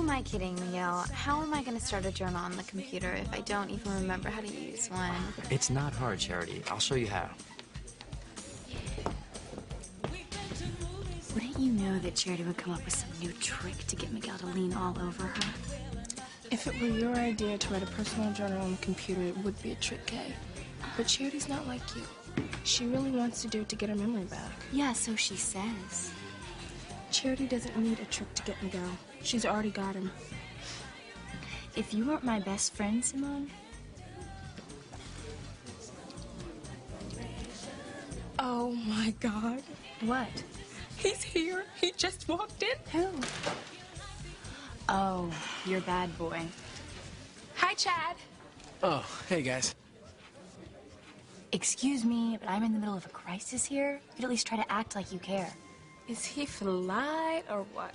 am I kidding, Miguel? How am I going to start a journal on the computer if I don't even remember how to use one? It's not hard, Charity. I'll show you how. Wouldn't you know that Charity would come up with some new trick to get Miguel to lean all over her? If it were your idea to write a personal journal on the computer, it would be a trick, Kay. But Charity's not like you. She really wants to do it to get her memory back. Yeah, so she says. Charity doesn't need a trick to get Miguel. She's already got him. If you weren't my best friend, Simone... Oh, my God. What? He's here. He just walked in. Who? Oh, your bad boy. Hi, Chad. Oh, hey, guys. Excuse me, but I'm in the middle of a crisis here. You could at least try to act like you care. Is he polite or what?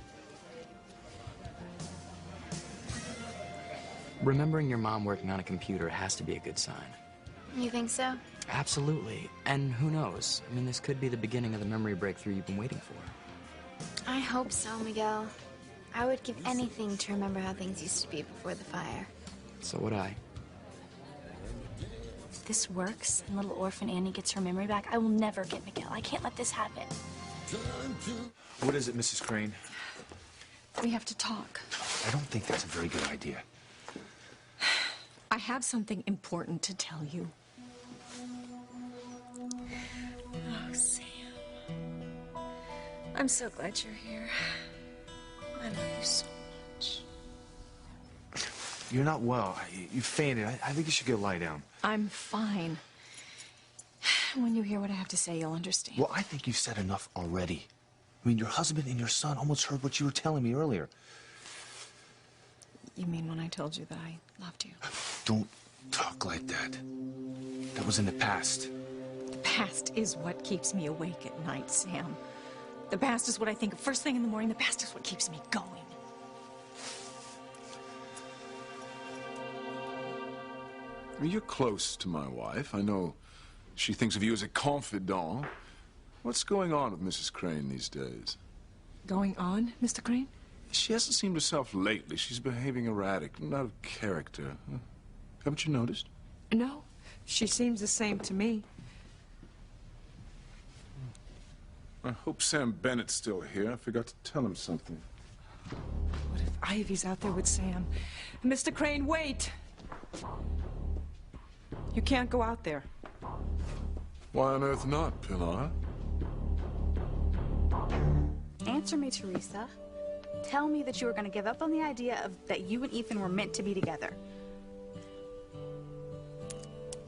Remembering your mom working on a computer has to be a good sign. You think so? Absolutely. And who knows? I mean, this could be the beginning of the memory breakthrough you've been waiting for. I hope so, Miguel. I would give anything to remember how things used to be before the fire. So would I. If this works and little orphan Annie gets her memory back, I will never get Miguel. I can't let this happen. What is it, Mrs. Crane? We have to talk. I don't think that's a very good idea. I have something important to tell you. Oh, Sam. I'm so glad you're here. I love you so much. You're not well. You fainted. I think you should go lie down. I'm fine. When you hear what I have to say, you'll understand. Well, I think you've said enough already. I mean, your husband and your son almost heard what you were telling me earlier. You mean when I told you that I loved you? Don't talk like that. That was in the past. The past is what keeps me awake at night, Sam. The past is what I think of first thing in the morning. The past is what keeps me going. I mean, you're close to my wife. I know she thinks of you as a confidant. What's going on with Mrs. Crane these days? Going on, Mr. Crane? She hasn't seemed herself lately. She's behaving erratic, not of character. Huh? Haven't you noticed? No, she seems the same to me. I hope Sam Bennett's still here. I forgot to tell him something. What if Ivy's out there with Sam? Mr. Crane, wait! You can't go out there. Why on earth not, Pilar? Answer me, Teresa. Tell me that you were going to give up on the idea of that you and Ethan were meant to be together.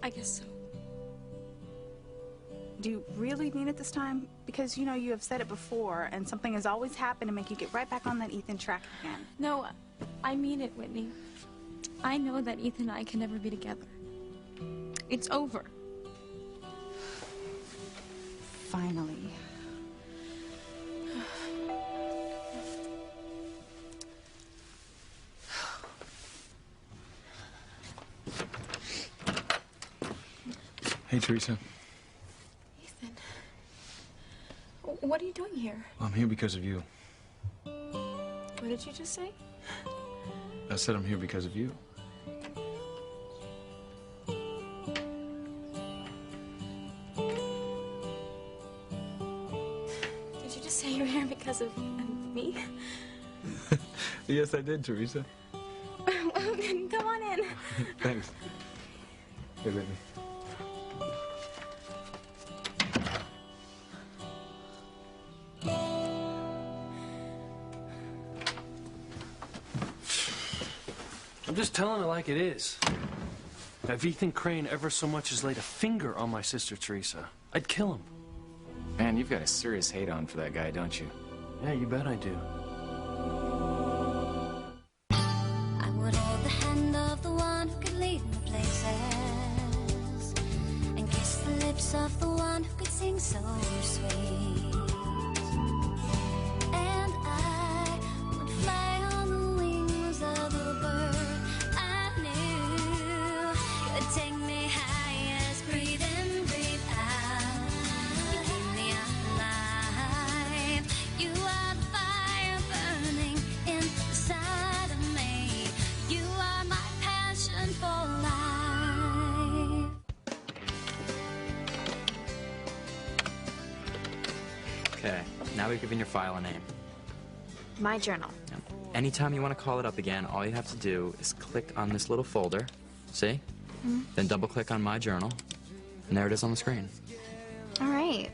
I guess so. Do you really mean it this time? Because, you know, you have said it before, and something has always happened to make you get right back on that Ethan track again. No, I mean it, Whitney. I know that Ethan and I can never be together. It's over. Finally. Hey, Teresa. Ethan. What are you doing here? I'm here because of you. What did you just say? I said I'm here because of you. Did you just say you're here because of me? Yes, I did, Teresa. Come on in. Thanks. Hey, Whitney. I'm just telling it like it is. If Ethan Crane ever so much as laid a finger on my sister Teresa, I'd kill him. Man, you've got a serious hate on for that guy, don't you? Yeah, you bet I do. I would hold the hand of the one who could lead me places, and kiss the lips of the one who could sing so sweet. And I would fly on the wings of a bird I knew could take me highest. Breathe in, breathe out. You keep me alive. You are the fire burning inside of now we've given your file a name. My journal. Now, anytime you want to call it up again, all you have to do is click on this little folder. See? Then double-click on My Journal, and there it is on the screen. All right.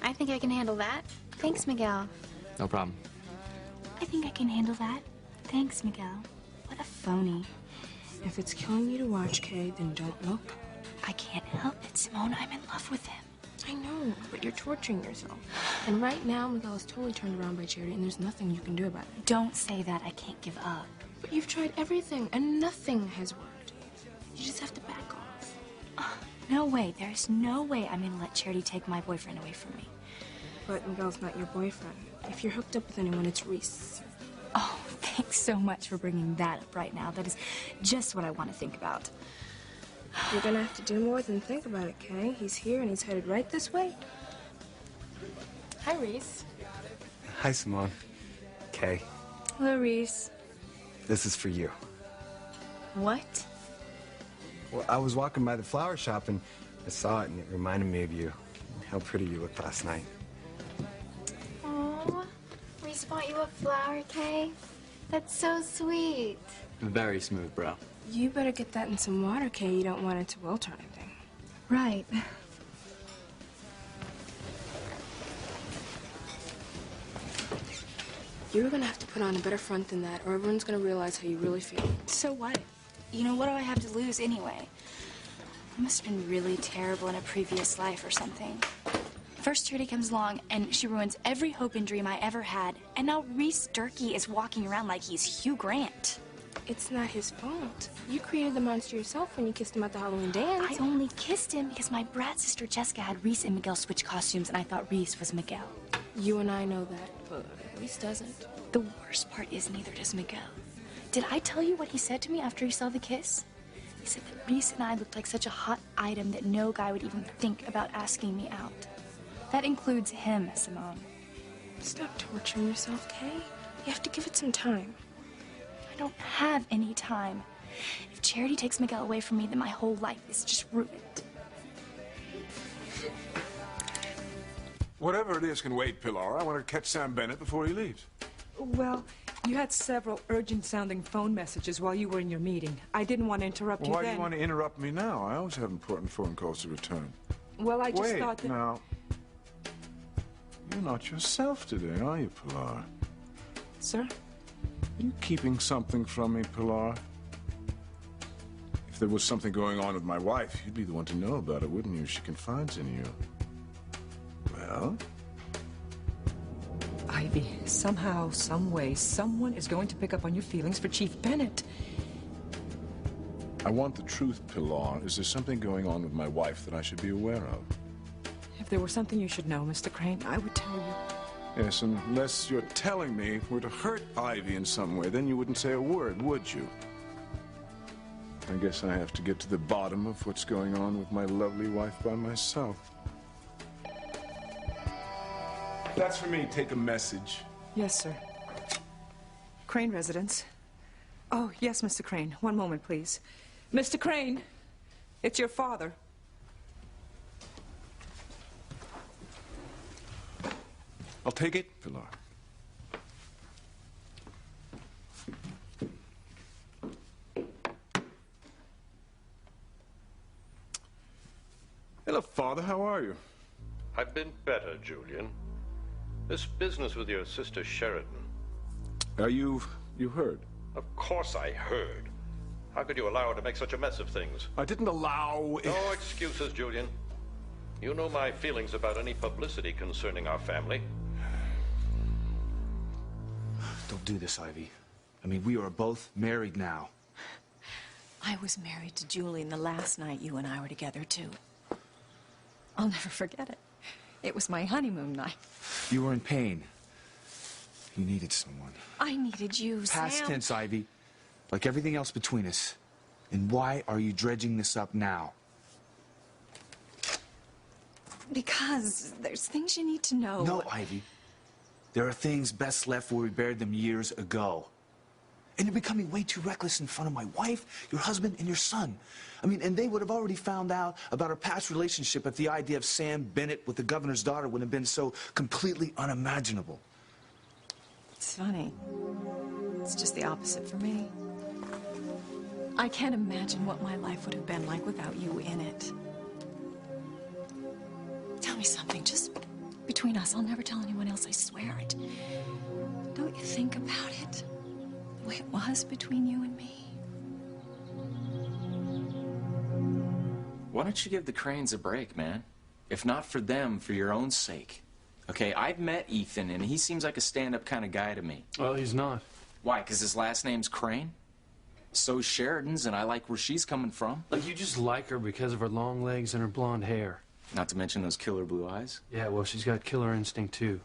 I think I can handle that. Thanks, Miguel. No problem. I think I can handle that. Thanks, Miguel. What a phony. If it's killing you to watch, Kay, then don't look. I can't help it, Simone. I'm in love with him. I know, but you're torturing yourself. And right now, Miguel is totally turned around by Charity, and there's nothing you can do about it. Don't say that. I can't give up. But you've tried everything, and nothing has worked. You just have to back off. No way. There's no way I'm gonna let Charity take my boyfriend away from me. But Miguel's not your boyfriend. If you're hooked up with anyone, it's Reese. Oh, thanks so much for bringing that up right now. That is just what I want to think about. You're gonna have to do more than think about it, Kay. He's here, and he's headed right this way. Hi, Reese. Hi, Simone. Kay, Hello, Reese. this is for you. What? Well, I was walking by the flower shop and I saw it and it reminded me of you. How pretty you looked last night. Aw, Reese bought you a flower, Kay. That's so sweet. Very smooth, bro. You better get that in some water, Kay. You don't want it to wilt or anything. Right. You're gonna have to put on a better front than that, or everyone's gonna realize how you really feel. So what? You know, what do I have to lose anyway? I must have been really terrible in a previous life or something. First, Charity comes along, and she ruins every hope and dream I ever had. And now Reese Durkee is walking around like he's Hugh Grant. It's not his fault. You created the monster yourself when you kissed him at the Halloween dance. I only kissed him because my brat sister Jessica had Reese and Miguel switch costumes, and I thought Reese was Miguel. You and I know that, but Reese doesn't. The worst part is neither does Miguel. Did I tell you what he said to me after he saw the kiss? He said that Reese and I looked like such a hot item that no guy would even think about asking me out. That includes him, Simone. Stop torturing yourself, Kay. You have to give it some time. I don't have any time. If Charity takes Miguel away from me, then my whole life is just ruined. Whatever it is can wait, Pilar. I want to catch Sam Bennett before he leaves. Well, you had several urgent-sounding phone messages while you were in your meeting. I didn't want to interrupt Well, you why then. do you want to interrupt me now? I always have important phone calls to return. Well, I just Wait, thought that... now. You're not yourself today, are you, Pilar? Sir? Are you keeping something from me, Pilar? If there was something going on with my wife, you'd be the one to know about it, wouldn't you? She confides in you. Well? Ivy, somehow, some way, someone is going to pick up on your feelings for Chief Bennett. I want the truth, Pilar. Is there something going on with my wife that I should be aware of? If there were something you should know, Mr. Crane, I would tell you. Yes, unless you're telling me were to hurt Ivy in some way, then you wouldn't say a word, would you? I guess I have to get to the bottom of what's going on with my lovely wife by myself. That's for me. Take a message. Yes, sir. Crane residence. Oh, yes, Mr. Crane. One moment, please. Mr. Crane, it's your father. I'll take it, Pilar. Hello, Father. How are you? I've been better, Julian. This business with your sister Sheridan. You heard? Of course I heard. How could you allow her to make such a mess of things? I didn't allow... No excuses, Julian. You know my feelings about any publicity concerning our family. Don't do this, Ivy. I mean, we are both married now. I was married to Julian the last night you and I were together, too. I'll never forget it. It was my honeymoon night. You were in pain. You needed someone. I needed you, Past Sam. tense, Ivy. Like everything else between us. And why are you dredging this up now? Because there's things you need to know. No, Ivy. There are things best left where we buried them years ago. And you're becoming way too reckless in front of my wife, your husband, and your son. I mean, and they would have already found out about our past relationship if the idea of Sam Bennett with the governor's daughter would have been so completely unimaginable. It's funny. It's just the opposite for me. I can't imagine what my life would have been like without you in it. Tell me something, just between us. I'll never tell anyone else, I swear it. Don't you think about it? The way it was between you and me. Why don't you give the Cranes a break, man? If not for them, for your own sake. Okay, I've met Ethan, and he seems like a stand-up kind of guy to me. Well, he's not. Why, because his last name's Crane? So's Sheridan's, and I like where she's coming from. Like, you just like her because of her long legs and her blonde hair. Not to mention those killer blue eyes. Yeah, well, she's got killer instinct, too.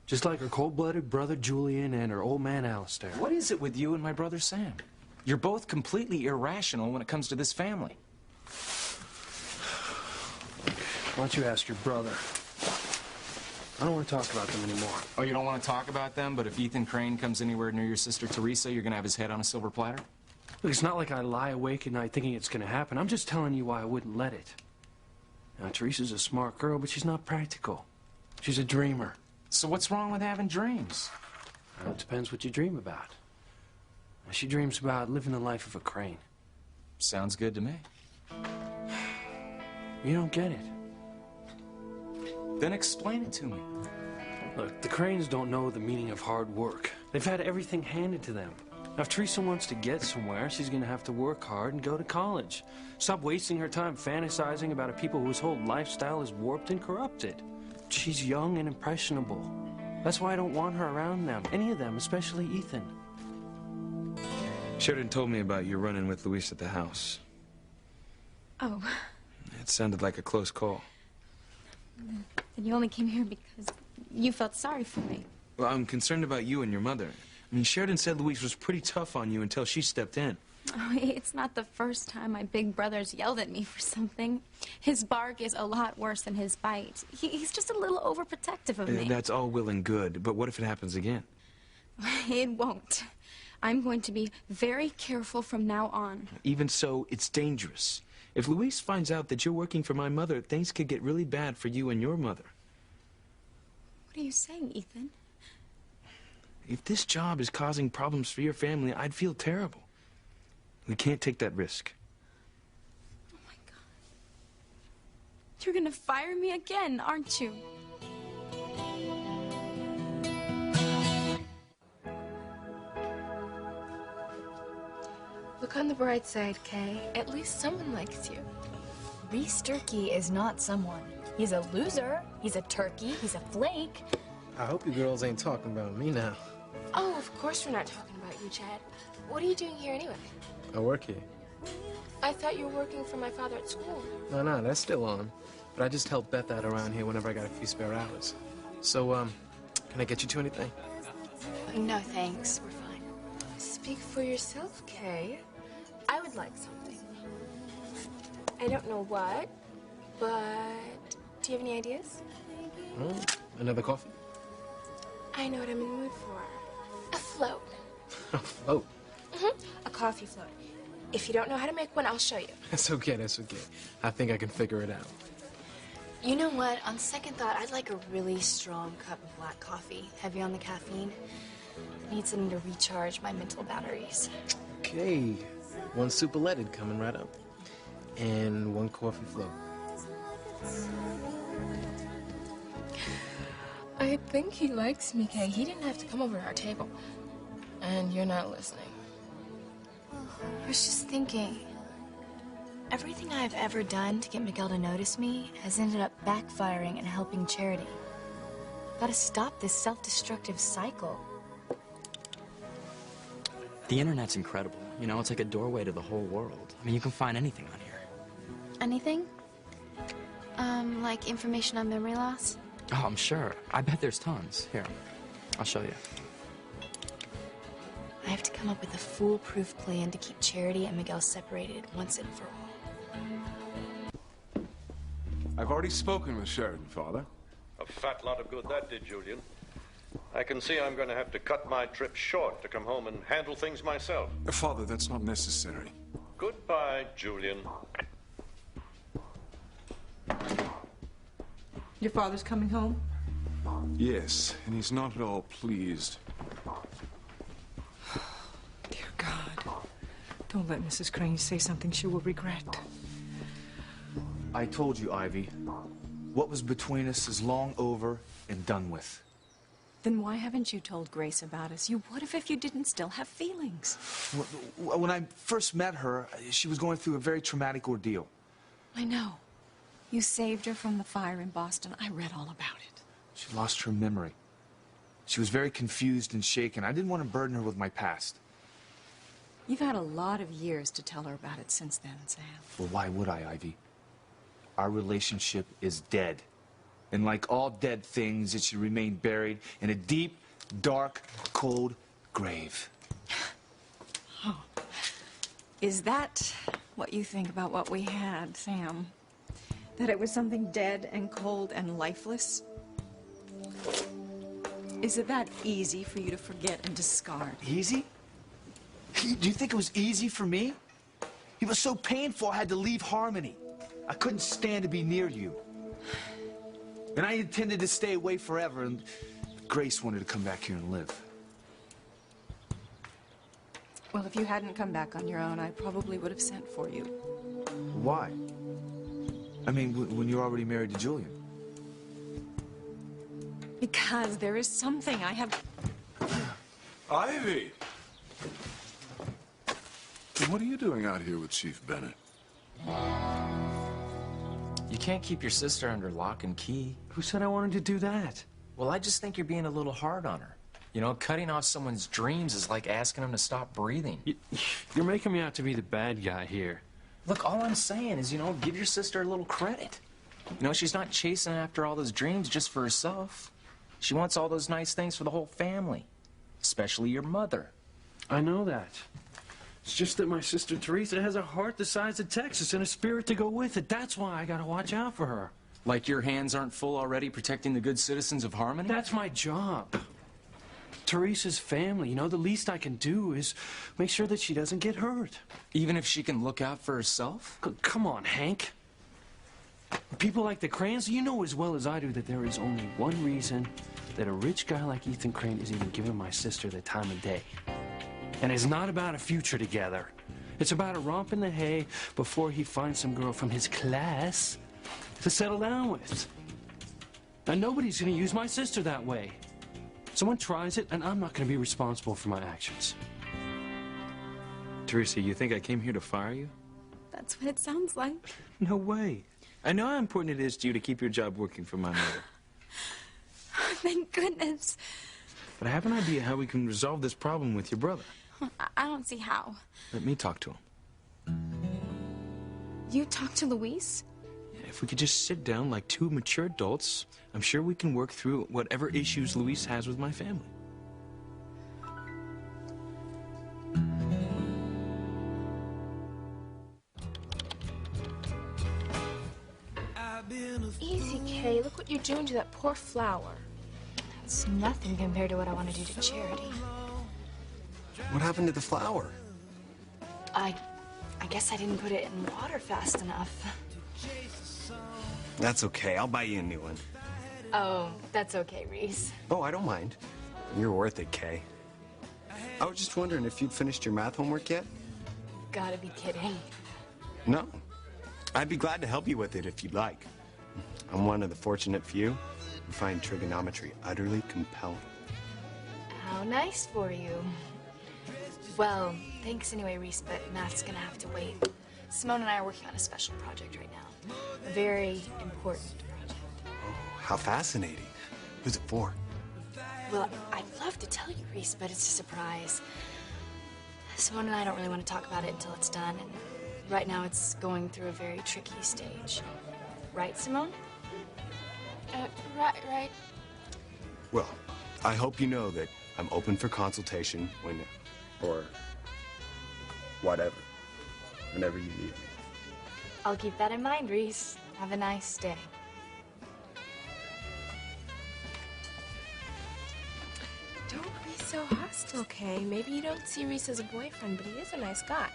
Just like her cold-blooded brother Julian and her old man Alistair. What is it with you and my brother Sam? You're both completely irrational when it comes to this family. Why don't you ask your brother? I don't want to talk about them anymore. Oh, you don't want to talk about them, but if Ethan Crane comes anywhere near your sister Teresa, you're going to have his head on a silver platter? Look, it's not like I lie awake at night thinking it's going to happen. I'm just telling you why I wouldn't let it. Now, Teresa's a smart girl, but she's not practical. She's a dreamer. So what's wrong with having dreams? Well, it depends what you dream about. Now, she dreams about living the life of a Crane. Sounds good to me. You don't get it. Then explain it to me. Look, the Cranes don't know the meaning of hard work. They've had everything handed to them. Now, if Teresa wants to get somewhere, she's going to have to work hard and go to college. Stop wasting her time fantasizing about a people whose whole lifestyle is warped and corrupted. She's young and impressionable. That's why I don't want her around them. Any of them, especially Ethan. Sheridan told me about you running with Luis at the house. Oh. It sounded like a close call. Then you only came here because you felt sorry for me. Well, I'm concerned about you and your mother. I mean, Sheridan said Luis was pretty tough on you until she stepped in. Oh, it's not the first time my big brother's yelled at me for something. His bark is a lot worse than his bite. He's just a little overprotective of me. That's all well and good, but what if it happens again? It won't. I'm going to be very careful from now on. Even so, it's dangerous. If Luis finds out that you're working for my mother, things could get really bad for you and your mother. What are you saying, Ethan? If this job is causing problems for your family, I'd feel terrible. We can't take that risk. Oh, my God. You're gonna fire me again, aren't you? Look on the bright side, Kay. At least someone likes you. Reese Turkey is not someone. He's a loser. He's a turkey. He's a flake. I hope you girls ain't talking about me now. Oh, of course we're not talking about you, Chad. What are you doing here anyway? I work here. I thought you were working for my father at school. No, that's still on. But I just help Beth out around here whenever I got a few spare hours. So, can I get you to anything? No, thanks. We're fine. Speak for yourself, Kay. I would like something. I don't know what, but do you have any ideas? Another coffee? I know what I'm in the mood for. A float. A float? A coffee float. If you don't know how to make one, I'll show you. That's okay. I think I can figure it out. You know what? On second thought, I'd like a really strong cup of black coffee, heavy on the caffeine. I need something to recharge my mental batteries. Okay. 1 super leaded coming right up. And 1 coffee float. I think he likes me, Kay. He didn't have to come over to our table. And you're not listening. I was just thinking, everything I've ever done to get Miguel to notice me has ended up backfiring and helping Charity. Gotta stop this self-destructive cycle. The internet's incredible. You know, it's like a doorway to the whole world. I mean, you can find anything on here. Anything? Like information on memory loss? Oh, I'm sure. I bet there's tons. Here, I'll show you. I have to come up with a foolproof plan to keep Charity and Miguel separated once and for all. I've already spoken with Sheridan, Father. A fat lot of good that did, Julian. I can see I'm going to have to cut my trip short to come home and handle things myself. Father, that's not necessary. Goodbye, Julian. Your father's coming home? Yes, and he's not at all pleased. Dear God. Don't let Mrs. Crane say something she will regret. I told you, Ivy. What was between us is long over and done with. Then why haven't you told Grace about us? You would have if you didn't still have feelings. When I first met her, she was going through a very traumatic ordeal. I know. You saved her from the fire in Boston. I read all about it. She lost her memory. She was very confused and shaken. I didn't want to burden her with my past. You've had a lot of years to tell her about it since then, Sam. Well, why would I, Ivy? Our relationship is dead. And like all dead things, it should remain buried in a deep, dark, cold grave. Oh. Is that what you think about what we had, Sam? That it was something dead and cold and lifeless? Is it that easy for you to forget and discard? Easy? Do you think it was easy for me? It was so painful I had to leave Harmony. I couldn't stand to be near you. And I intended to stay away forever, and Grace wanted to come back here and live. Well, if you hadn't come back on your own, I probably would have sent for you. Why? I mean, when you're already married to Julian. Because there is something I have... Ivy! What are you doing out here with Chief Bennett? You can't keep your sister under lock and key. Who said I wanted to do that? Well, I just think you're being a little hard on her. You know, cutting off someone's dreams is like asking them to stop breathing. You're making me out to be the bad guy here. Look, all I'm saying is, you know, give your sister a little credit. You know, she's not chasing after all those dreams just for herself. She wants all those nice things for the whole family, especially your mother. I know that. It's just that my sister Teresa has a heart the size of Texas and a spirit to go with it. That's why I gotta watch out for her. Like your hands aren't full already protecting the good citizens of Harmony? That's my job. Teresa's family, you know, the least I can do is make sure that she doesn't get hurt. Even if she can look out for herself? Come on, Hank. People like the Cranes, you know as well as I do that there is only one reason that a rich guy like Ethan Crane is even giving my sister the time of day. And it's not about a future together. It's about a romp in the hay before he finds some girl from his class to settle down with. And nobody's gonna use my sister that way. Someone tries it, and I'm not gonna be responsible for my actions. Teresa, you think I came here to fire you? That's what it sounds like. No way. I know how important it is to you to keep your job working for my mother. Thank goodness. But I have an idea how we can resolve this problem with your brother. I don't see how. Let me talk to him. You talked to Luis? If we could just sit down like two mature adults, I'm sure we can work through whatever issues Luis has with my family. Easy, Kay. Look what you're doing to that poor flower. It's nothing compared to what I want to do to Charity. What happened to the flower? I guess I didn't put it in water fast enough. That's okay. I'll buy you a new one. Oh, that's okay, Reese. Oh, I don't mind. You're worth it, Kay. I was just wondering if you'd finished your math homework yet? Gotta be kidding. No. I'd be glad to help you with it if you'd like. I'm one of the fortunate few who find trigonometry utterly compelling. How nice for you. Well, thanks anyway, Reese, but math's gonna have to wait. Simone and I are working on a special project right now. A very important project. Oh, how fascinating. Who's it for? Well, I'd love to tell you, Reese, but it's a surprise. Simone and I don't really want to talk about it until it's done, and right now it's going through a very tricky stage. Right, Simone? Right. Well, I hope you know that I'm open for consultation when, or whatever, whenever you need me. I'll keep that in mind, Reese. Have a nice day. past. Okay, maybe you don't see Reese as a boyfriend, but he is a nice guy.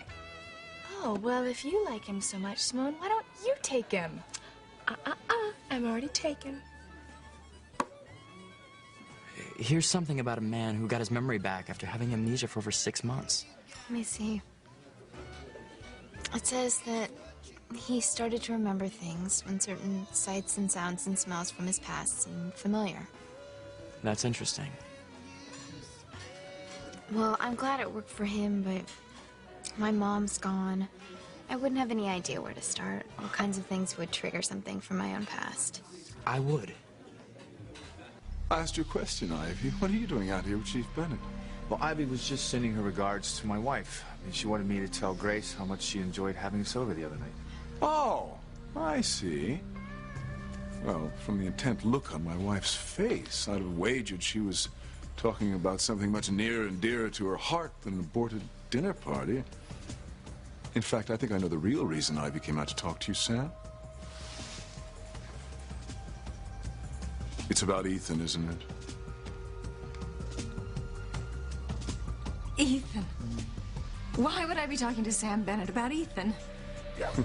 Oh, well, if you like him so much, Simone, why don't you take him? I'm already taken. Here's something about a man who got his memory back after having amnesia for over 6 months. Let me see. It says that he started to remember things when certain sights and sounds and smells from his past seemed familiar. That's interesting. Well, I'm glad it worked for him, but my mom's gone. I wouldn't have any idea where to start, what kinds of things would trigger something from my own past. I would. I asked you a question, Ivy. What are you doing out here with Chief Bennett? Well, Ivy was just sending her regards to my wife. I mean, she wanted me to tell Grace how much she enjoyed having us over the other night. Oh, I see. Well, from the intent look on my wife's face, I'd have wagered she was talking about something much nearer and dearer to her heart than an aborted dinner party. In fact, I think I know the real reason Ivy came out to talk to you, Sam. It's about Ethan, isn't it? Ethan. Why would I be talking to Sam Bennett about Ethan?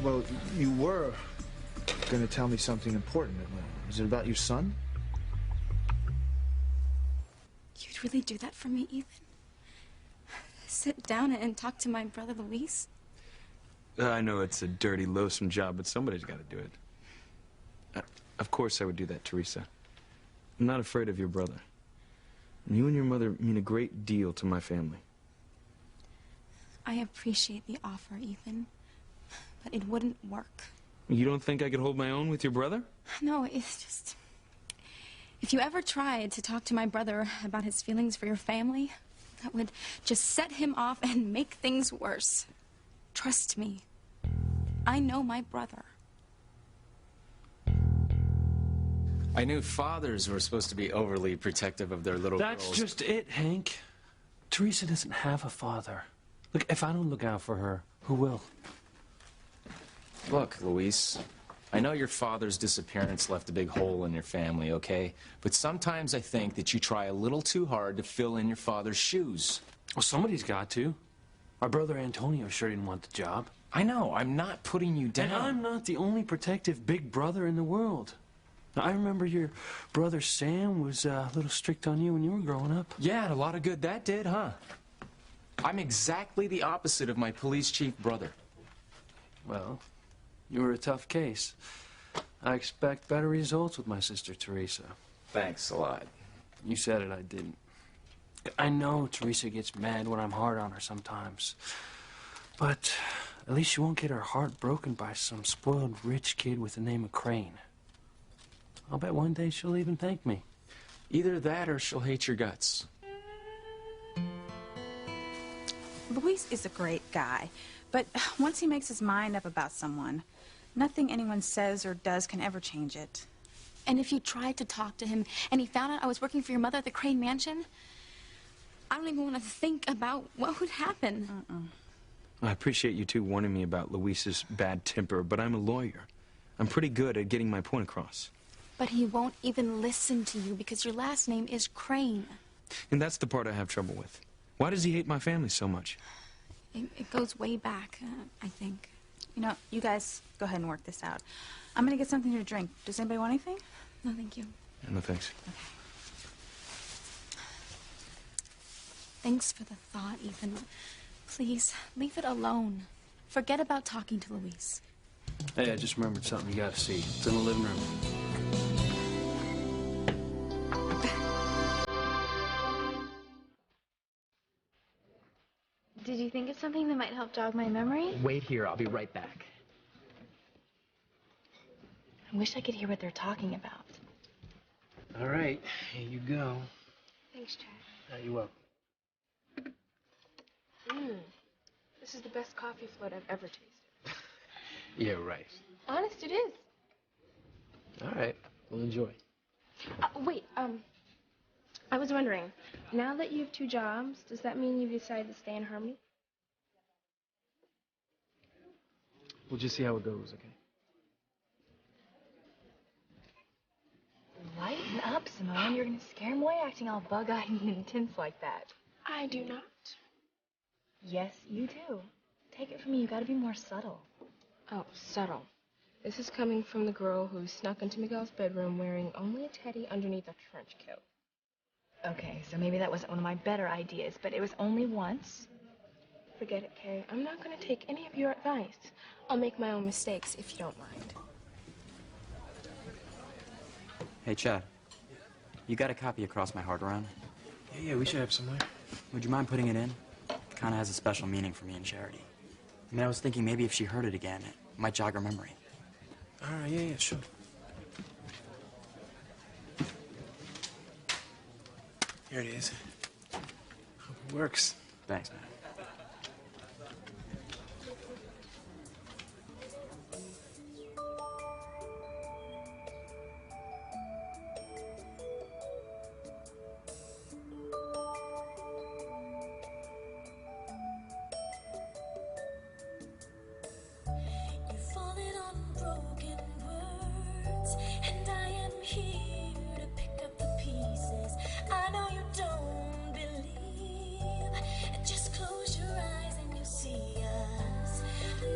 Well, you were going to tell me something important. Is it about your son? You'd really do that for me, Ethan? Sit down and talk to my brother Luis? I know it's a dirty, loathsome job, but somebody's got to do it. Of course I would do that, Teresa. I'm not afraid of your brother. You and your mother mean a great deal to my family. I appreciate the offer, Ethan, but it wouldn't work. You don't think I could hold my own with your brother? No, it's just... If you ever tried to talk to my brother about his feelings for your family, that would just set him off and make things worse. Trust me. I know my brother. I knew fathers were supposed to be overly protective of their little girls. That's just it, Hank. Teresa doesn't have a father. Look, if I don't look out for her, who will? Look, Luis, I know your father's disappearance left a big hole in your family, okay? But sometimes I think that you try a little too hard to fill in your father's shoes. Well, somebody's got to. Our brother Antonio sure didn't want the job. I know, I'm not putting you down. And I'm not the only protective big brother in the world. Now, I remember your brother Sam was a little strict on you when you were growing up. Yeah, and a lot of good that did, huh? I'm exactly the opposite of my police chief brother. Well, you were a tough case. I expect better results with my sister Teresa. Thanks a lot. You said it, I didn't. I know Teresa gets mad when I'm hard on her sometimes. But at least she won't get her heart broken by some spoiled rich kid with the name of Crane. I'll bet one day she'll even thank me. Either that or she'll hate your guts. Luis is a great guy, but once he makes his mind up about someone, nothing anyone says or does can ever change it. And if you tried to talk to him and he found out I was working for your mother at the Crane Mansion, I don't even want to think about what would happen. I appreciate you two warning me about Luis's bad temper, but I'm a lawyer. I'm pretty good at getting my point across. But he won't even listen to you because your last name is Crane. And that's the part I have trouble with. Why does he hate my family so much? It goes way back, I think. You know, you guys go ahead and work this out. I'm gonna get something to drink. Does anybody want anything? No, thank you. No, thanks. Okay. Thanks for the thought, Ethan. Please, leave it alone. Forget about talking to Luis. Hey, I just remembered something you gotta see. It's in the living room. Did you think of something that might help jog my memory? Wait here, I'll be right back. I wish I could hear what they're talking about. All right, here you go. Thanks, Chad. You're welcome. This is the best coffee float I've ever tasted. Yeah, right. Honest, it is. All right, we'll enjoy. Wait, I was wondering, now that you have 2 jobs, does that mean you've decided to stay in Harmony? We'll just see how it goes, okay? Lighten up, Simone. You're gonna scare him away acting all bug-eyed and intense like that. I do not. Yes, you do. Take it from me, you gotta be more subtle. Oh, subtle. This is coming from the girl who snuck into Miguel's bedroom wearing only a teddy underneath a trench coat. Okay, so maybe that wasn't one of my better ideas, but it was only once. Forget it, Kay. I'm not gonna take any of your advice. I'll make my own mistakes if you don't mind. Hey, Chad. You got a copy of Cross My Heart around? Yeah, we should have somewhere. Would you mind putting it in? It kind of has a special meaning for me and Charity. I mean, I was thinking maybe if she heard it again, it might jog her memory. All right, yeah, sure. Here it is. Hope it works. Thanks, man. You've fallen on broken words, and I am here to pick up the pieces. I know you don't believe. Just close your eyes and you'll see us.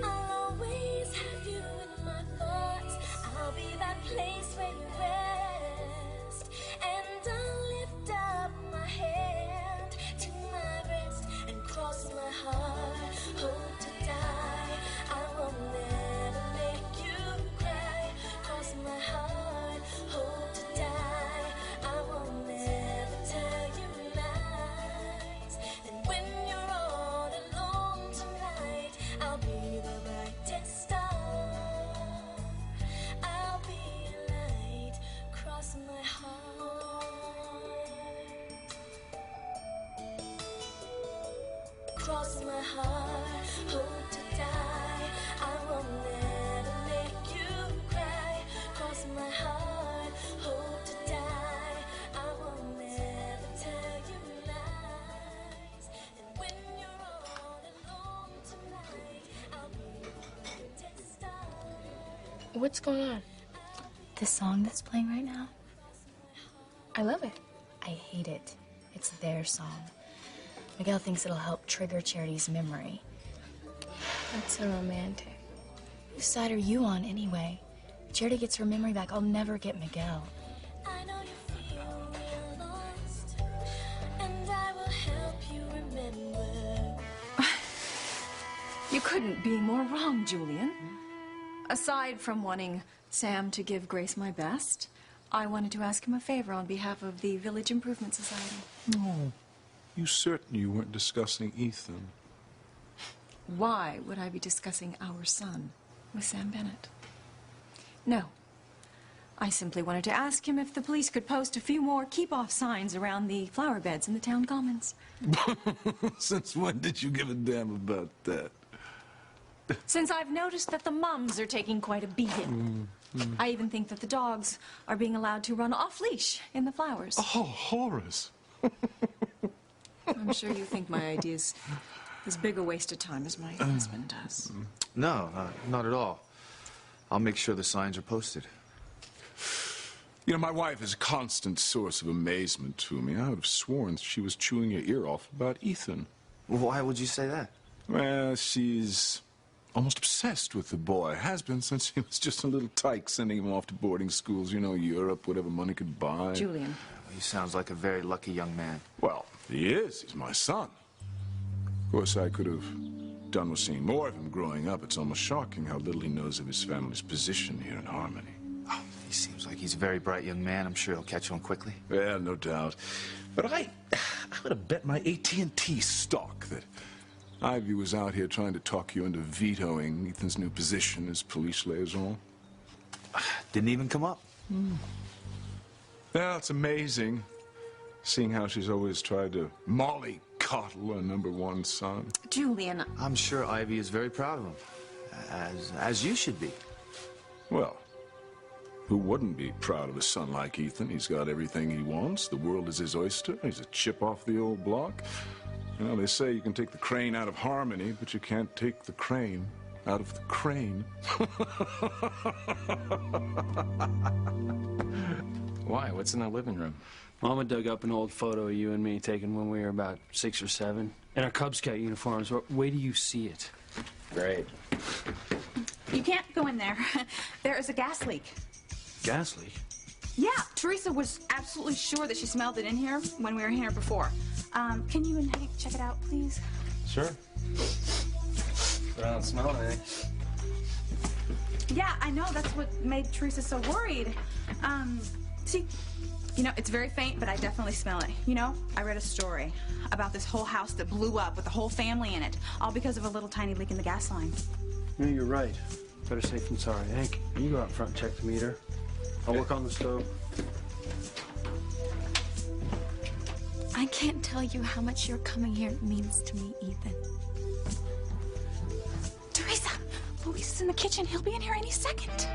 I'll always have you in my thoughts. I'll be that place where you rest, and I'll lift up my hand to my breast and cross my heart. Hope to die. I will never make you cry. Cross my heart. Hope to die. I will never tell you lies. And when you're all alone tonight, I'll be the brightest star. I'll be a light. Cross my heart. Cross my heart, hope to die. I will never make you cry. Cross my heart, hope to die. I will never tell you lies. And when you're all alone tonight, I'll be the brightest star. What's going on? This song that's playing right now? I love it. I hate it. It's their song. Miguel thinks it'll help trigger Charity's memory. That's so romantic. Whose side are you on, anyway? If Charity gets her memory back, I'll never get Miguel. I know you feel real lost, and I will help you remember. You couldn't be more wrong, Julian. Aside from wanting Sam to give Grace my best, I wanted to ask him a favor on behalf of the Village Improvement Society. No. You certain you weren't discussing Ethan? Why would I be discussing our son with Sam Bennett? No. I simply wanted to ask him if the police could post a few more keep-off signs around the flower beds in the town commons. Since when did you give a damn about that? Since I've noticed that the mums are taking quite a beating. I even think that the dogs are being allowed to run off-leash in the flowers. Oh, Horace. I'm sure you think my idea's as big a waste of time as my husband does. No, not at all. I'll make sure the signs are posted. You know, my wife is a constant source of amazement to me. I would have sworn she was chewing your ear off about Ethan. Why would you say that? Well, she's almost obsessed with the boy. Has been since he was just a little tyke, sending him off to boarding schools, you know, Europe, whatever money could buy. Julian. He sounds like a very lucky young man. Well, he is. He's my son. Of course, I could have done with seeing more of him growing up. It's almost shocking how little he knows of his family's position here in Harmony. Oh, he seems like he's a very bright young man. I'm sure he'll catch on quickly. Yeah, no doubt. But I would have bet my AT&T stock that Ivy was out here trying to talk you into vetoing Ethan's new position as police liaison. Didn't even come up. Well, it's amazing, seeing how she's always tried to mollycoddle her #1 son. Julian. I'm sure Ivy is very proud of him, as you should be. Well, who wouldn't be proud of a son like Ethan? He's got everything he wants. The world is his oyster. He's a chip off the old block. You know, they say you can take the crane out of Harmony, but you can't take the crane out of the crane. Why? What's in the living room? Mama dug up an old photo of you and me taken when we were about 6 or 7. In our Cub Scout uniforms. Wait till you see it. Great. You can't go in there. There is a gas leak. Gas leak? Yeah, Teresa was absolutely sure that she smelled it in here when we were here before. Can you and Hank check it out, please? Sure. But I don't smell anything. Yeah, I know. That's what made Teresa so worried. See, you know, it's very faint, but I definitely smell it. You know, I read a story about this whole house that blew up with the whole family in it, all because of a little tiny leak in the gas line. Yeah, you're right. Better safe than sorry. Hank, you go out front and check the meter. I'll work on the stove. I can't tell you how much your coming here means to me, Ethan. Teresa, Luis is in the kitchen. He'll be in here any second.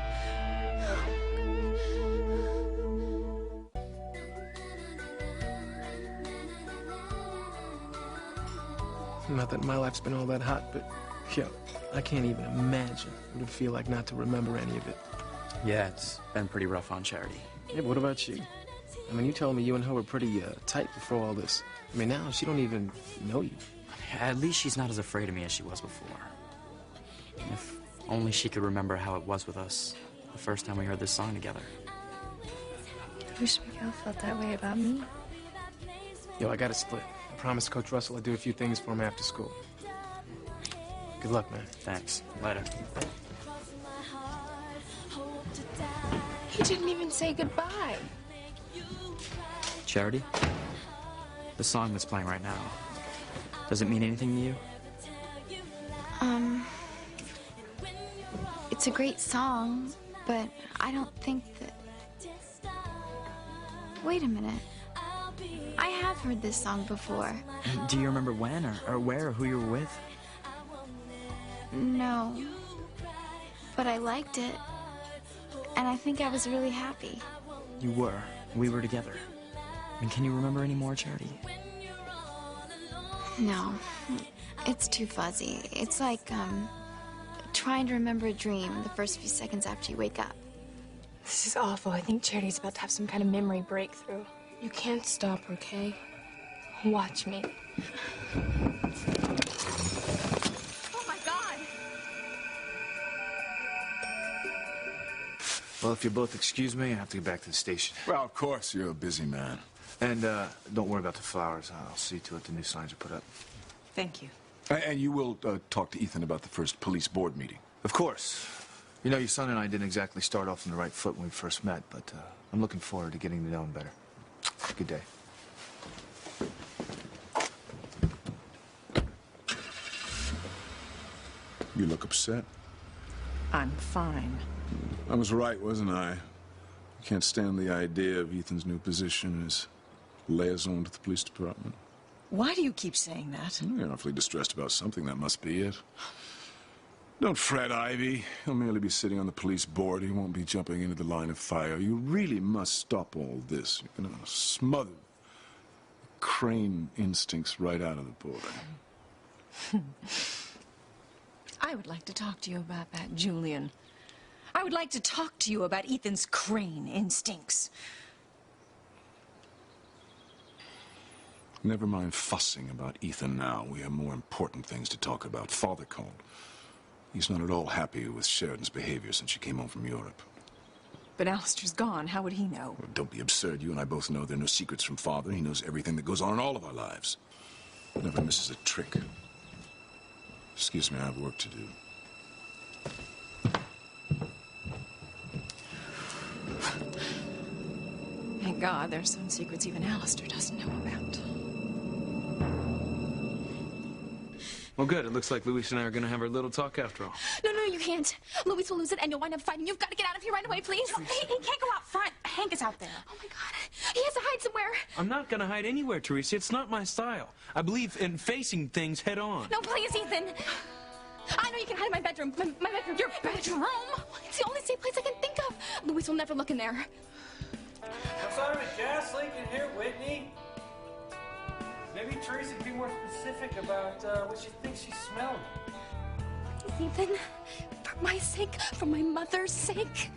Not that my life's been all that hot, but yeah, I can't even imagine what it'd feel like not to remember any of it. Yeah, it's been pretty rough on Charity. Yeah, but what about you? I mean, you telling me you and her were pretty tight before all this. I mean, now she don't even know you. At least she's not as afraid of me as she was before. If only she could remember how it was with us the first time we heard this song together. I wish Miguel felt that way about me. Yo, I got to split. I promised Coach Russell I'd do a few things for him after school. Good luck, man. Thanks. Later. He didn't even say goodbye. Charity? The song that's playing right now, does it mean anything to you? It's a great song, but I don't think that... Wait a minute. I have heard this song before. Do you remember when, or where, or who you were with? No. But I liked it. And I think I was really happy. You were. We were together. I mean, can you remember any more, Charity? No. It's too fuzzy. It's like, trying to remember a dream the first few seconds after you wake up. This is awful. I think Charity's about to have some kind of memory breakthrough. You can't stop her, okay? Watch me. Oh, my God! Well, if you both excuse me, I have to get back to the station. Well, of course, you're a busy man. And don't worry about the flowers. I'll see to it the new signs are put up. Thank you. And you will talk to Ethan about the first police board meeting. Of course. You know, your son and I didn't exactly start off on the right foot when we first met, but I'm looking forward to getting to know him better. Good day. You look upset. I'm fine. I was right, wasn't I? I can't stand the idea of Ethan's new position as liaison to the police department. Why do you keep saying that? You're awfully distressed about something. That must be it. Don't fret, Ivy. He'll merely be sitting on the police board. He won't be jumping into the line of fire. You really must stop all this. You're gonna smother Crane instincts right out of the boy. I would like to talk to you about that, Julian. I would like to talk to you about Ethan's Crane instincts. Never mind fussing about Ethan now. We have more important things to talk about. Father called. He's not at all happy with Sheridan's behavior since she came home from Europe. But Alistair's gone. How would he know? Well, don't be absurd. You and I both know there are no secrets from Father. He knows everything that goes on in all of our lives. Never misses a trick. Excuse me, I have work to do. Thank God there's some secrets even Alistair doesn't know about. Well, good. It looks like Luis and I are going to have our little talk after all. No, you can't. Luis will lose it and you'll wind up fighting. You've got to get out of here right away, please. He can't go out front. Hank is out there. Oh, my God. He has to hide somewhere. I'm not going to hide anywhere, Teresa. It's not my style. I believe in facing things head on. No, please, Ethan. I know you can hide in my bedroom. My bedroom. Your bedroom? It's the only safe place I can think of. Luis will never look in there. I'm sorry, a gas leak in here, Whitney. Maybe Teresa can be more specific about what she thinks she smelled. Please, Ethan. For my sake, for my mother's sake.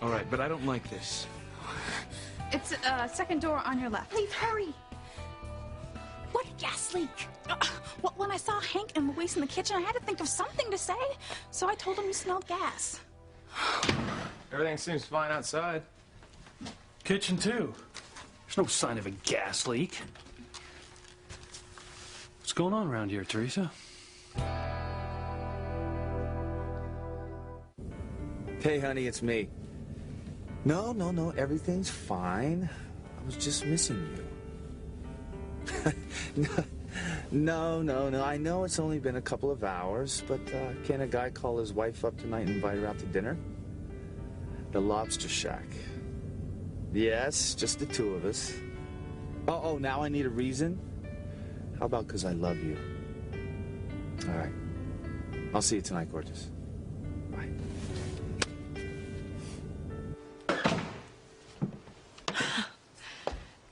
All right, but I don't like this. It's second door on your left. Please hurry. What gas leak? Well, when I saw Hank and Luis in the kitchen, I had to think of something to say. So I told them you smelled gas. Everything seems fine outside. Kitchen, too. There's no sign of a gas leak. What's going on around here, Teresa? Hey, honey, it's me. No, everything's fine. I was just missing you. No. I know it's only been a couple of hours, but can a guy call his wife up tonight and invite her out to dinner? The Lobster Shack. Yes, just the two of us. Oh, now I need a reason? How about 'cause I love you? All right. I'll see you tonight, gorgeous. Bye.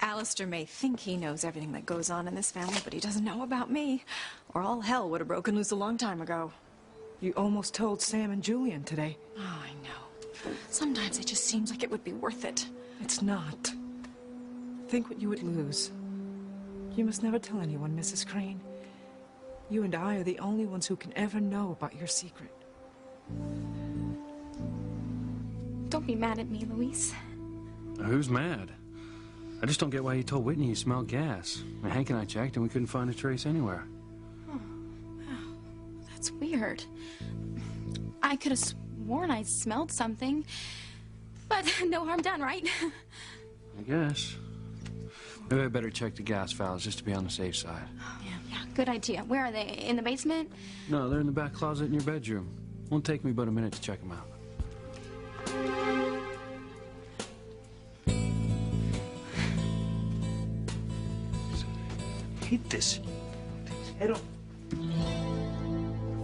Alistair may think he knows everything that goes on in this family, but he doesn't know about me, or all hell would have broken loose a long time ago. You almost told Sam and Julian today. Oh, I know. Sometimes it just seems like it would be worth it. It's not. Think what you would lose. You must never tell anyone, Mrs. Crane. You and I are the only ones who can ever know about your secret. Don't be mad at me, Luis. Who's mad? I just don't get why you told Whitney you smelled gas. Hank and I checked and we couldn't find a trace anywhere. That's weird. I could have sworn I smelled something. But no harm done, right? I guess. Maybe I better check the gas valves just to be on the safe side. Yeah, good idea. Where are they? In the basement? No, they're in the back closet in your bedroom. Won't take me but a minute to check them out. Hit this. Head on.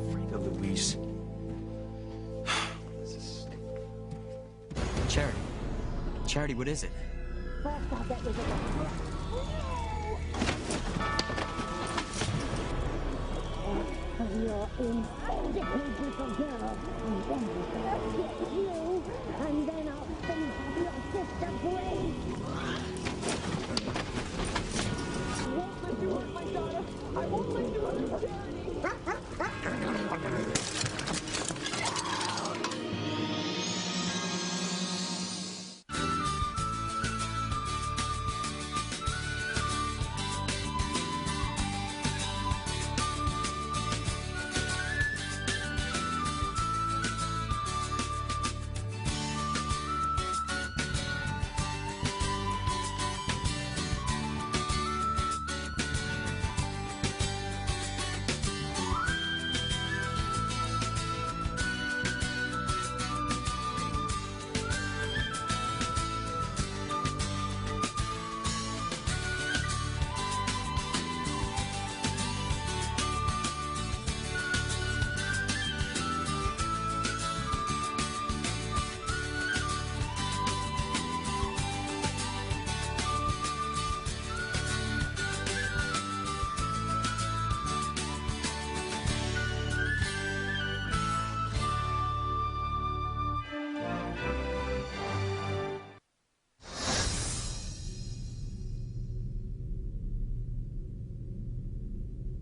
Afraid of Luis. Charity, what is it? You're incredibly girl. And then I'll finish off your sister Grace. I won't let you hurt my daughter. I won't let you hurt Charity.